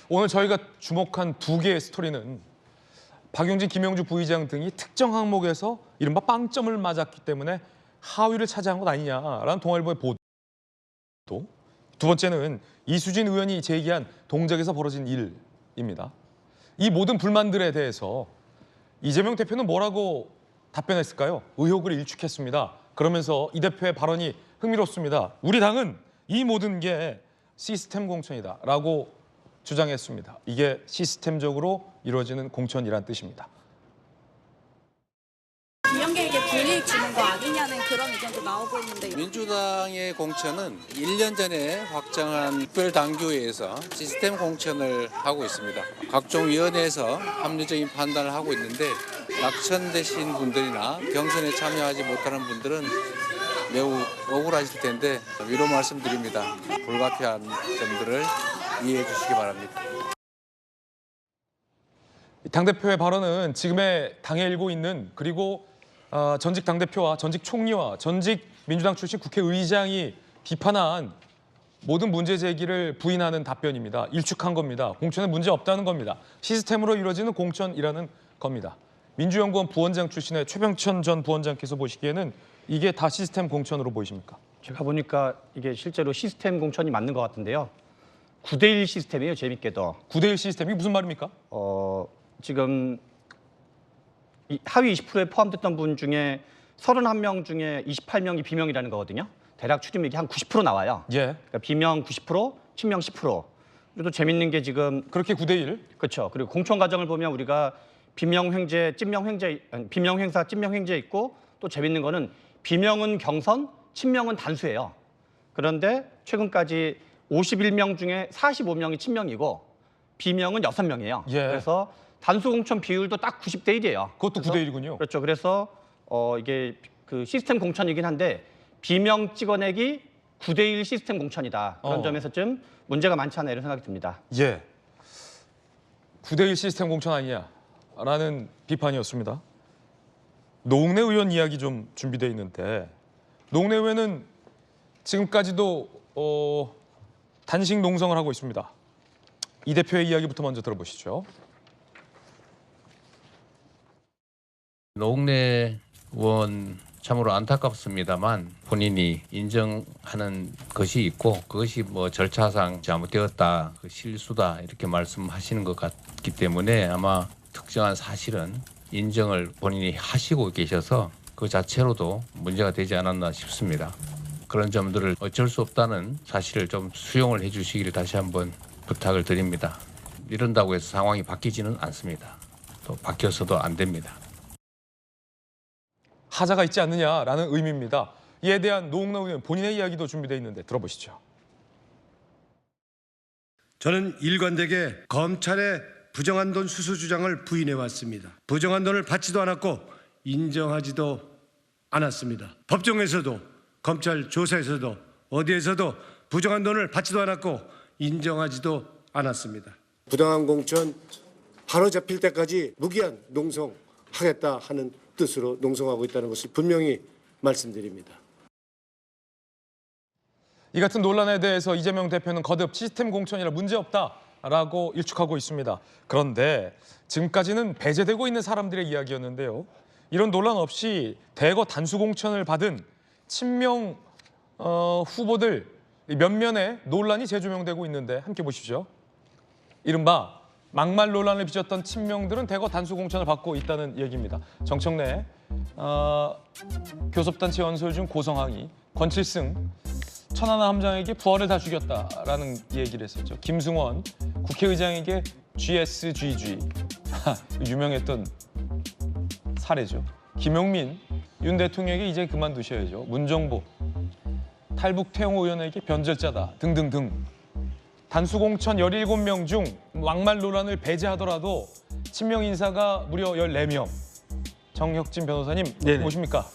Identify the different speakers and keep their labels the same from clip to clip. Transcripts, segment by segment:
Speaker 1: 오늘 저희가 주목한 두 개의 스토리는 박용진, 김영주 부의장 등이 특정 항목에서 이른바 빵점을 맞았기 때문에 하위를 차지한 것 아니냐라는 동아일보의 보도. 두 번째는 이수진 의원이 제기한 동작에서 벌어진 일입니다. 이 모든 불만들에 대해서 이재명 대표는 뭐라고 답변했을까요? 의혹을 일축했습니다. 그러면서 이 대표의 발언이 흥미롭습니다. 우리 당은 이 모든 게 시스템 공천이다라고 주장했습니다. 이게 시스템적으로 이루어지는 공천이란 뜻입니다.
Speaker 2: 김영계에게 불이익 주는 거 아니냐는 그런 의견도 나오고 있는데
Speaker 3: 민주당의 공천은 1년 전에 확정한 특별당규에서 시스템 공천을 하고 있습니다. 각종 위원회에서 합리적인 판단을 하고 있는데 낙천되신 분들이나 경선에 참여하지 못하는 분들은 매우 억울하실 텐데 위로 말씀드립니다. 불가피한 점들을 이해해 주시기 바랍니다.
Speaker 1: 당대표의 발언은 지금의 당에 일고 있는 그리고 전직 당대표와 전직 총리와 전직 민주당 출신 국회의장이 비판한 모든 문제 제기를 부인하는 답변입니다. 일축한 겁니다. 공천에 문제 없다는 겁니다. 시스템으로 이루어지는 공천이라는 겁니다. 민주연구원 부원장 출신의 최병천 전 부원장께서 보시기에는 이게 다 시스템 공천으로 보이십니까?
Speaker 4: 제가 보니까 이게 실제로 시스템 공천이 맞는 것 같은데요. 9대1 시스템이에요, 재밌게도.
Speaker 1: 9대1 시스템이 무슨 말입니까?
Speaker 4: 지금 하위 20%에 포함됐던 분 중에 31명 중에 28명이 비명이라는 거거든요. 대략 추림액이 한 90% 나와요.
Speaker 1: 예.
Speaker 4: 그러니까 비명 90%, 친명 10%. 그리고 또 재밌는 게 지금
Speaker 1: 그렇게 9대1?
Speaker 4: 그렇죠. 그리고 공천 과정을 보면 우리가 비명횡재, 찐명횡재, 비명행사, 찐명횡재 있고 또 재밌는 거는 비명은 경선, 친명은 단수예요. 그런데 최근까지 51명 중에 45명이 친명이고 비명은 6명이에요.
Speaker 1: 예.
Speaker 4: 그래서 단수 공천 비율도 딱 90대 1이에요.
Speaker 1: 그것도 9대1이군요.
Speaker 4: 그렇죠. 그래서 이게 그 시스템 공천이긴 한데 비명 찍어내기 9대1 시스템 공천이다. 그런 점에서 좀 문제가 많지 않나 이런 생각이 듭니다.
Speaker 1: 예. 9대1 시스템 공천 아니냐라는 비판이었습니다. 노웅래 의원 이야기 좀 준비되어 있는데 노웅래 의원은 지금까지도 단식 농성을 하고 있습니다. 이 대표의 이야기부터 먼저 들어보시죠.
Speaker 5: 노웅래 의원 참으로 안타깝습니다만 본인이 인정하는 것이 있고 그것이 뭐 절차상 잘못되었다, 그 실수다 이렇게 말씀하시는 것 같기 때문에 아마 특정한 사실은 인정을 본인이 하시고 계셔서 그 자체로도 문제가 되지 않았나 싶습니다. 그런 점들을 어쩔 수 없다는 사실을 좀 수용을 해주시기를 다시 한번 부탁을 드립니다. 이런다고 해서 상황이 바뀌지는 않습니다. 또 바뀌어서도 안 됩니다.
Speaker 1: 하자가 있지 않느냐라는 의미입니다. 이에 대한 노웅래 의원 본인의 이야기도 준비되어 있는데 들어보시죠.
Speaker 6: 저는 일관되게 검찰의 부정한 돈 수수 주장을 부인해왔습니다. 부정한 돈을 받지도 않았고 인정하지도 않았습니다. 법정에서도 검찰 조사에서도 어디에서도 부정한 돈을 받지도 않았고 인정하지도 않았습니다.
Speaker 7: 부당한 공천 바로 잡힐 때까지 무기한 농성하겠다 하는 뜻으로 농성하고 있다는 것을 분명히 말씀드립니다.
Speaker 1: 이 같은 논란에 대해서 이재명 대표는 거듭 시스템 공천이라 문제없다라고 일축하고 있습니다. 그런데 지금까지는 배제되고 있는 사람들의 이야기였는데요. 이런 논란 없이 대거 단수 공천을 받은 친명 후보들 몇면의 논란이 재조명되고 있는데 함께 보십시오. 이른바 막말 논란을 빚었던 친명들은 대거 단수 공천을 받고 있다는 얘기입니다. 정청래 교섭단체 연설 중 고성항이 권칠승 천하나 함장에게 부하를 다 죽였다라는 얘기를 했었죠. 김승원 국회의장에게 GSGG 유명했던 사례죠. 김용민 윤 대통령에게 이제 그만두셔야죠. 문정보 탈북 태용 의원에게 변절자다 등등등. 단수 공천 17명 중 막말 논란을 배제하더라도 친명 인사가 무려 14명. 정혁진 변호사님 보십니까?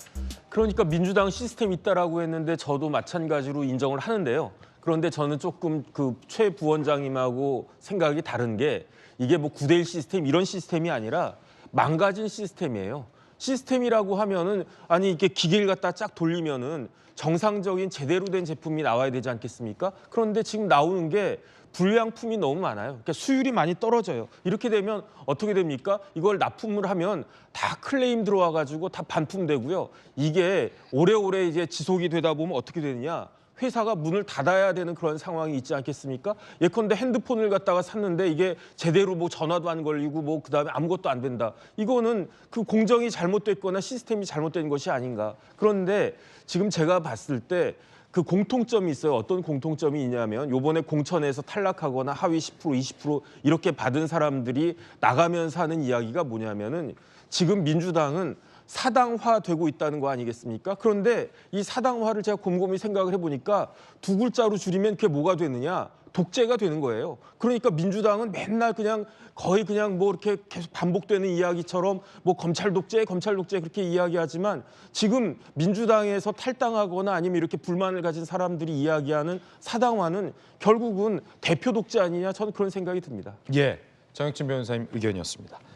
Speaker 8: 그러니까 민주당 시스템 있다라고 했는데 저도 마찬가지로 인정을 하는데요. 그런데 저는 조금 그 최 부원장님하고 생각이 다른 게 이게 뭐 9대1 시스템 이런 시스템이 아니라 망가진 시스템이에요. 시스템이라고 하면은 아니 이렇게 기계를 갖다 쫙 돌리면은 정상적인 제대로 된 제품이 나와야 되지 않겠습니까? 그런데 지금 나오는 게 불량품이 너무 많아요. 그러니까 수율이 많이 떨어져요. 이렇게 되면 어떻게 됩니까? 이걸 납품을 하면 다 클레임 들어와가지고 다 반품되고요. 이게 오래오래 이제 지속이 되다 보면 어떻게 되느냐? 회사가 문을 닫아야 되는 그런 상황이 있지 않겠습니까? 예컨대 핸드폰을 갖다가 샀는데 이게 제대로 뭐 전화도 안 걸리고 뭐 그다음에 아무것도 안 된다. 이거는 그 공정이 잘못됐거나 시스템이 잘못된 것이 아닌가. 그런데 지금 제가 봤을 때 그 공통점이 있어요. 어떤 공통점이 있냐면 요번에 공천에서 탈락하거나 하위 10%, 20% 이렇게 받은 사람들이 나가면서 하는 이야기가 뭐냐면은 지금 민주당은 사당화되고 있다는 거 아니겠습니까? 그런데 이 사당화를 제가 곰곰이 생각을 해보니까 두 글자로 줄이면 그게 뭐가 되느냐? 독재가 되는 거예요. 그러니까 민주당은 맨날 그냥 거의 그냥 뭐 이렇게 계속 반복되는 이야기처럼 뭐 검찰 독재 그렇게 이야기하지만 지금 민주당에서 탈당하거나 아니면 이렇게 불만을 가진 사람들이 이야기하는 사당화는 결국은 대표 독재 아니냐 저는 그런 생각이 듭니다.
Speaker 1: 예, 정혁진 변호사님 의견이었습니다.